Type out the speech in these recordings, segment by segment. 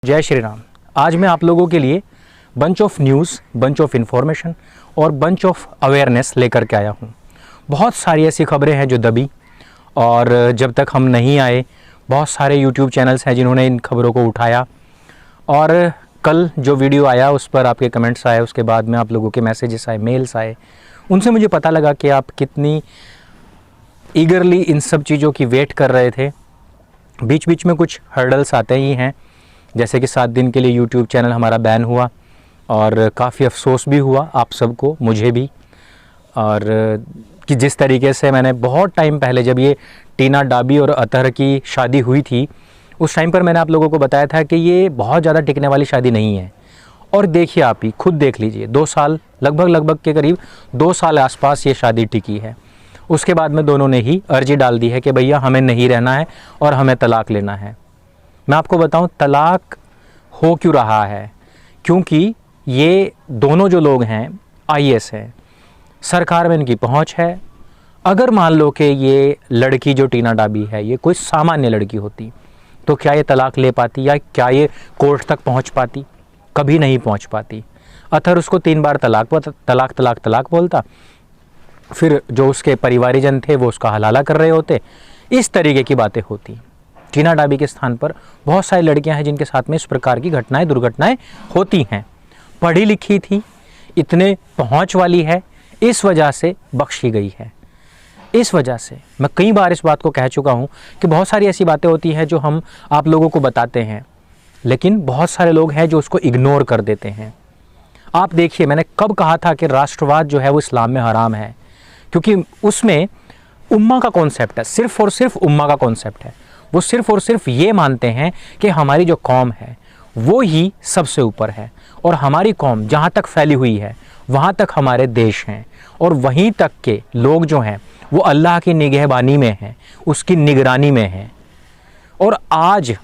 जय श्री राम। आज मैं आप लोगों के लिए bunch of news, bunch of information और बंच ऑफ अवेयरनेस लेकर के आया हूँ। बहुत सारी ऐसी खबरें हैं जो दबी, और जब तक हम नहीं आए बहुत सारे यूट्यूब चैनल्स हैं जिन्होंने इन खबरों को उठाया, और कल जो वीडियो आया उस पर आपके कमेंट्स आए, उसके बाद में आप लोगों के मैसेजेस आए, मेल्स आए, उनसे मुझे पता लगा कि आप कितनी ईगरली इन सब चीज़ों की वेट कर रहे थे। बीच बीच में कुछ हर्डल्स आते ही हैं, जैसे कि 7 दिन के लिए यूट्यूब चैनल हमारा बैन हुआ और काफ़ी अफसोस भी हुआ आप सबको, मुझे भी। और कि जिस तरीके से मैंने बहुत टाइम पहले, जब ये टीना डाबी और अतहर की शादी हुई थी, उस टाइम पर मैंने आप लोगों को बताया था कि ये बहुत ज़्यादा टिकने वाली शादी नहीं है। और देखिए, आप ही खुद देख लीजिए, 2 साल लगभग के करीब 2 साल आसपास ये शादी टिकी है। उसके बाद में दोनों ने ही अर्जी डाल दी है कि भैया हमें नहीं रहना है और हमें तलाक लेना है। मैं आपको बताऊं तलाक हो क्यों रहा है, क्योंकि ये दोनों जो लोग हैं आईएएस हैं, सरकार में इनकी पहुंच है। अगर मान लो कि ये लड़की जो टीना डाबी है ये कोई सामान्य लड़की होती तो क्या ये तलाक ले पाती, या क्या ये कोर्ट तक पहुंच पाती? कभी नहीं पहुंच पाती। अतहर उसको 3 बार तलाक बोलता, फिर जो उसके परिवारीजन थे वो उसका हलाला कर रहे होते, इस तरीके की बातें होती। टीना डाबी के स्थान पर बहुत सारी लड़कियां हैं जिनके साथ में इस प्रकार की दुर्घटनाएं होती हैं। पढ़ी लिखी थी, इतने पहुंच वाली है, इस वजह से बख्शी गई है। इस वजह से मैं कई बार इस बात को कह चुका हूं कि बहुत सारी ऐसी बातें होती हैं जो हम आप लोगों को बताते हैं, लेकिन बहुत सारे लोग हैं जो उसको इग्नोर कर देते हैं। आप देखिए, मैंने कब कहा था कि राष्ट्रवाद जो है वो इस्लाम में हराम है, क्योंकि उसमें उम्मा का कॉन्सेप्ट है, सिर्फ और सिर्फ उम्मा का कॉन्सेप्ट है। वो सिर्फ और सिर्फ ये मानते हैं कि हमारी जो कौम है वो ही सबसे ऊपर है, और हमारी कौम जहाँ तक फैली हुई है वहाँ तक हमारे देश हैं, और वहीं तक के लोग जो हैं वो अल्लाह की निगहबानी में हैं, उसकी निगरानी में हैं। और आज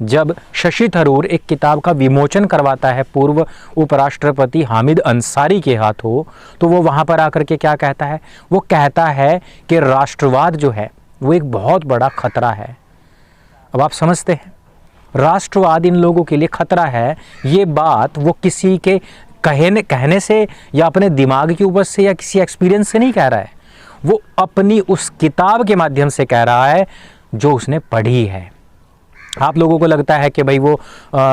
जब शशि थरूर एक किताब का विमोचन करवाता है पूर्व उपराष्ट्रपति हामिद अंसारी के हाथों, तो वो वहाँ पर आकर के क्या कहता है? वो कहता है कि राष्ट्रवाद जो है वो एक बहुत बड़ा खतरा है। अब आप समझते हैं, राष्ट्रवाद इन लोगों के लिए खतरा है। ये बात वो किसी के कहने से या अपने दिमाग की उपज से या किसी एक्सपीरियंस से नहीं कह रहा है, वो अपनी उस किताब के माध्यम से कह रहा है जो उसने पढ़ी है। आप लोगों को लगता है कि भाई वो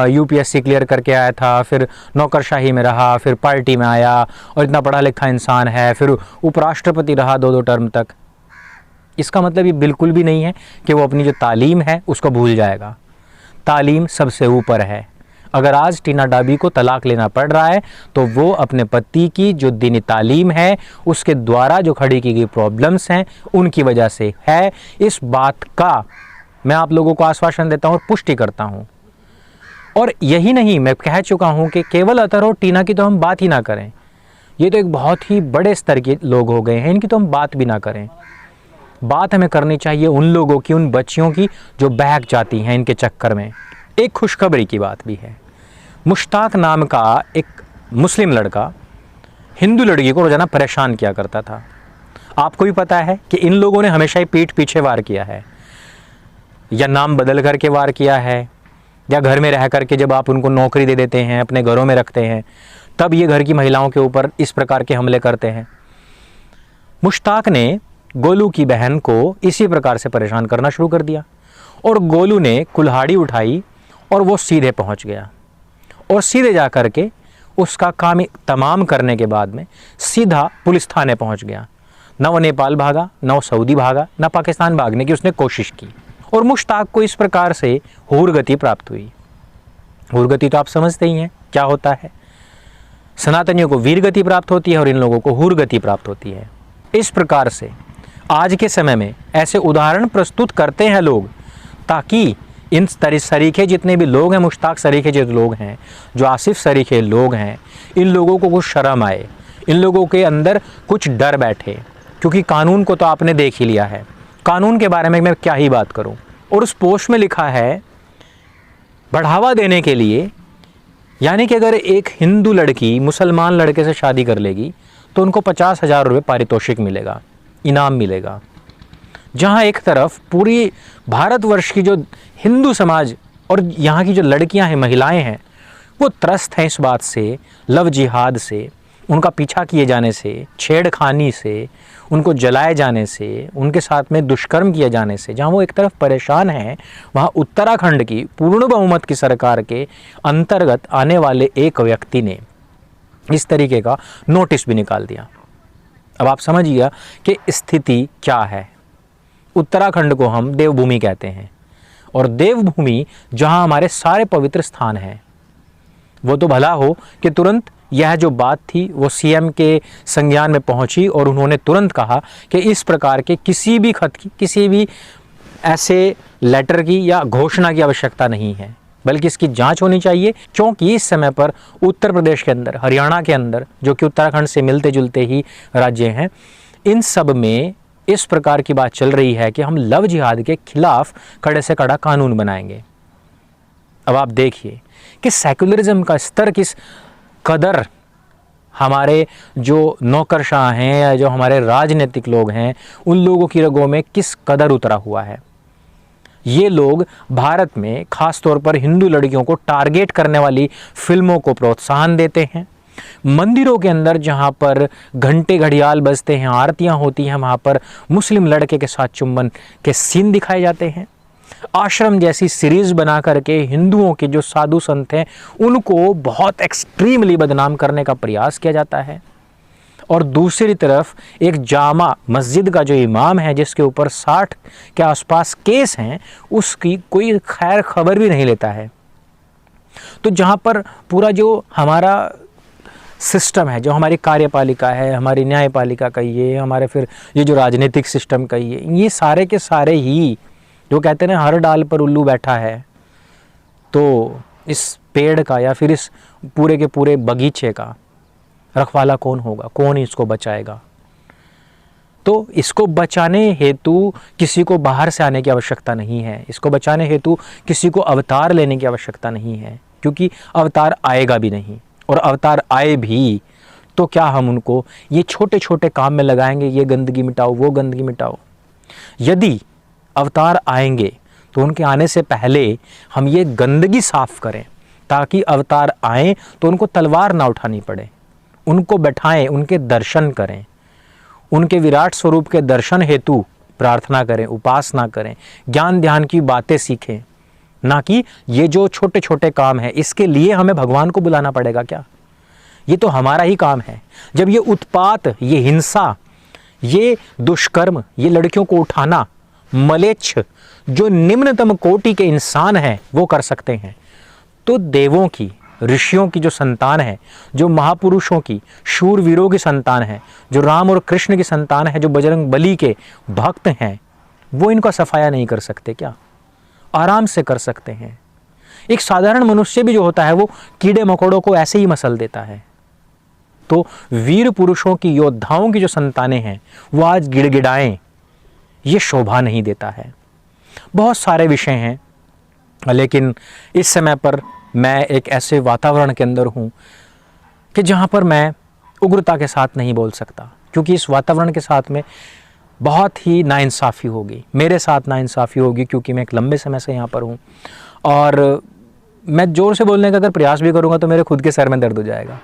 यूपीएससी क्लियर करके आया था, फिर नौकरशाही में रहा, फिर पार्टी में आया और इतना पढ़ा लिखा इंसान है, फिर उपराष्ट्रपति रहा 2 टर्म तक। इसका मतलब ये बिल्कुल भी नहीं है कि वो अपनी जो तालीम है उसको भूल जाएगा। तालीम सबसे ऊपर है। अगर आज टीना डाबी को तलाक लेना पड़ रहा है तो वो अपने पति की जो दीनी तालीम है उसके द्वारा जो खड़ी की गई प्रॉब्लम्स हैं उनकी वजह से है। इस बात का मैं आप लोगों को आश्वासन देता हूं और पुष्टि करता हूं। और यही नहीं, मैं कह चुका हूं कि केवल अतहर और टीना की तो हम बात ही ना करें। ये तो एक बहुत ही बड़े स्तर के लोग हो गए हैं, इनकी तो हम बात भी ना करें। बात हमें करनी चाहिए उन लोगों की, उन बच्चियों की जो बहक जाती हैं इनके चक्कर में। एक खुशखबरी की बात भी है। मुश्ताक नाम का एक मुस्लिम लड़का हिंदू लड़की को रोजाना परेशान किया करता था। आपको भी पता है कि इन लोगों ने हमेशा ही पीठ पीछे वार किया है, या नाम बदल करके वार किया है, या घर में रह करके जब आप उनको नौकरी दे देते हैं, अपने घरों में रखते हैं, तब ये घर की महिलाओं के ऊपर इस प्रकार के हमले करते हैं। मुश्ताक ने गोलू की बहन को इसी प्रकार से परेशान करना शुरू कर दिया, और गोलू ने कुल्हाड़ी उठाई और वो सीधे पहुंच गया, और सीधे जा कर के उसका काम तमाम करने के बाद में सीधा पुलिस थाने पहुंच गया। न वो नेपाल भागा, न वो सऊदी भागा, न पाकिस्तान भागने की उसने कोशिश की, और मुश्ताक को इस प्रकार से हूरगति प्राप्त हुई। हूरगति तो आप समझते ही हैं क्या होता है। सनातनियों को वीरगति प्राप्त होती है और इन लोगों को हूरगति प्राप्त होती है। इस प्रकार से आज के समय में ऐसे उदाहरण प्रस्तुत करते हैं लोग, ताकि इन सरीखे जितने भी लोग हैं, मुश्ताक सरीखे जो लोग हैं, जो आसिफ सरीखे लोग हैं, इन लोगों को कुछ शर्म आए, इन लोगों के अंदर कुछ डर बैठे। क्योंकि कानून को तो आपने देख ही लिया है, कानून के बारे में मैं क्या ही बात करूं। और उस पोस्ट में लिखा है बढ़ावा देने के लिए, यानी कि अगर एक हिंदू लड़की मुसलमान लड़के से शादी कर लेगी तो उनको 50,000 रुपये पारितोषिक मिलेगा, इनाम मिलेगा। जहां एक तरफ पूरी भारतवर्ष की जो हिंदू समाज और यहाँ की जो लड़कियाँ हैं, महिलाएं हैं, वो त्रस्त हैं इस बात से, लव जिहाद से, उनका पीछा किए जाने से, छेड़खानी से, उनको जलाए जाने से, उनके साथ में दुष्कर्म किए जाने से। जहाँ वो एक तरफ परेशान हैं, वहाँ उत्तराखंड की पूर्ण बहुमत की सरकार के अंतर्गत आने वाले एक व्यक्ति ने इस तरीके का नोटिस भी निकाल दिया। अब आप समझिए कि स्थिति क्या है। उत्तराखंड को हम देवभूमि कहते हैं, और देवभूमि जहाँ हमारे सारे पवित्र स्थान हैं, वो तो भला हो कि तुरंत यह जो बात थी वो सीएम के संज्ञान में पहुंची और उन्होंने तुरंत कहा कि इस प्रकार के किसी भी खत की, किसी भी ऐसे लेटर की या घोषणा की आवश्यकता नहीं है, बल्कि इसकी जांच होनी चाहिए। क्योंकि इस समय पर उत्तर प्रदेश के अंदर, हरियाणा के अंदर, जो कि उत्तराखंड से मिलते जुलते ही राज्य हैं, इन सब में इस प्रकार की बात चल रही है कि हम लव जिहाद के खिलाफ कड़े से कड़ा कानून बनाएंगे। अब आप देखिए कि सेक्युलरिज्म का स्तर किस कदर हमारे जो नौकरशाह हैं या जो हमारे राजनीतिक लोग हैं, उन लोगों की रगों में किस कदर उतरा हुआ है। ये लोग भारत में खास तौर पर हिंदू लड़कियों को टारगेट करने वाली फिल्मों को प्रोत्साहन देते हैं। मंदिरों के अंदर जहाँ पर घंटे घड़ियाल बजते हैं, आरतियाँ होती हैं, वहाँ पर मुस्लिम लड़के के साथ चुंबन के सीन दिखाए जाते हैं। आश्रम जैसी सीरीज बना करके हिंदुओं के जो साधु संत हैं उनको बहुत एक्सट्रीमली बदनाम करने का प्रयास किया जाता है। और दूसरी तरफ एक जामा मस्जिद का जो इमाम है, जिसके ऊपर 60 के आसपास केस हैं, उसकी कोई खैर खबर भी नहीं लेता है। तो जहाँ पर पूरा जो हमारा सिस्टम है, जो हमारी कार्यपालिका है, हमारी न्यायपालिका कहिए, हमारे फिर ये जो राजनीतिक सिस्टम कहिए, ये सारे के सारे ही जो कहते हैं हर डाल पर उल्लू बैठा है, तो इस पेड़ का या फिर इस पूरे के पूरे बगीचे का रखवाला कौन होगा, कौन इसको बचाएगा। तो इसको बचाने हेतु किसी को बाहर से आने की आवश्यकता नहीं है, इसको बचाने हेतु किसी को अवतार लेने की आवश्यकता नहीं है, क्योंकि अवतार आएगा भी नहीं। और अवतार आए भी तो क्या हम उनको ये छोटे छोटे काम में लगाएंगे, ये गंदगी मिटाओ, वो गंदगी मिटाओ। यदि अवतार आएंगे तो उनके आने से पहले हम ये गंदगी साफ करें, ताकि अवतार आए तो उनको तलवार ना उठानी पड़े, उनको बैठाएं, उनके दर्शन करें, उनके विराट स्वरूप के दर्शन हेतु प्रार्थना करें, उपासना करें, ज्ञान ध्यान की बातें सीखें। ना कि ये जो छोटे छोटे काम है इसके लिए हमें भगवान को बुलाना पड़ेगा क्या? ये तो हमारा ही काम है। जब ये उत्पात, ये हिंसा, ये दुष्कर्म, ये लड़कियों को उठाना मलेच्छ जो निम्नतम कोटि के इंसान हैं वो कर सकते हैं, तो देवों की, ऋषियों की जो संतान है, जो महापुरुषों की, शूरवीरों की संतान है, जो राम और कृष्ण की संतान है, जो बजरंग बली के भक्त हैं, वो इनका सफाया नहीं कर सकते क्या? आराम से कर सकते हैं। एक साधारण मनुष्य भी जो होता है वो कीड़े मकोड़ों को ऐसे ही मसल देता है। तो वीर पुरुषों की, योद्धाओं की जो संतानें हैं वो आज गिड़गिड़ाएं, ये शोभा नहीं देता है। बहुत सारे विषय हैं, लेकिन इस समय पर मैं एक ऐसे वातावरण के अंदर हूँ कि जहाँ पर मैं उग्रता के साथ नहीं बोल सकता, क्योंकि इस वातावरण के साथ में बहुत ही नाइंसाफ़ी होगी, मेरे साथ नाइंसाफ़ी होगी, क्योंकि मैं एक लंबे समय से यहाँ पर हूँ और मैं ज़ोर से बोलने का अगर प्रयास भी करूँगा तो मेरे खुद के सर में दर्द हो जाएगा।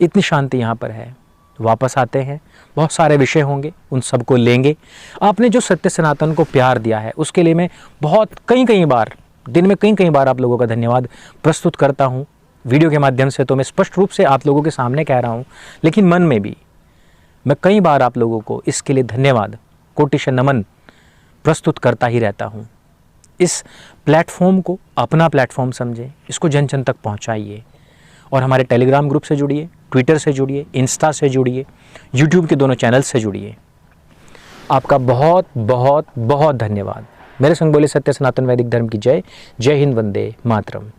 इतनी शांति यहाँ पर है। वापस आते हैं, बहुत सारे विषय होंगे, उन सबको लेंगे। आपने जो सत्य सनातन को प्यार दिया है उसके लिए मैं बहुत कई बार, दिन में कई बार आप लोगों का धन्यवाद प्रस्तुत करता हूँ। वीडियो के माध्यम से तो मैं स्पष्ट रूप से आप लोगों के सामने कह रहा हूँ, लेकिन मन में भी मैं कई बार आप लोगों को इसके लिए धन्यवाद, कोटिश नमन प्रस्तुत करता ही रहता हूँ। इस प्लेटफॉर्म को अपना प्लेटफॉर्म समझें, इसको जन जन तक पहुँचाइए और हमारे टेलीग्राम ग्रुप से जुड़िए, ट्विटर से जुड़िए, इंस्टा से जुड़िए, यूट्यूब के दोनों चैनल से जुड़िए। आपका बहुत बहुत बहुत धन्यवाद। मेरे संग बोले सत्य सनातन वैदिक धर्म की जय। जय हिंद, वंदे मातरम।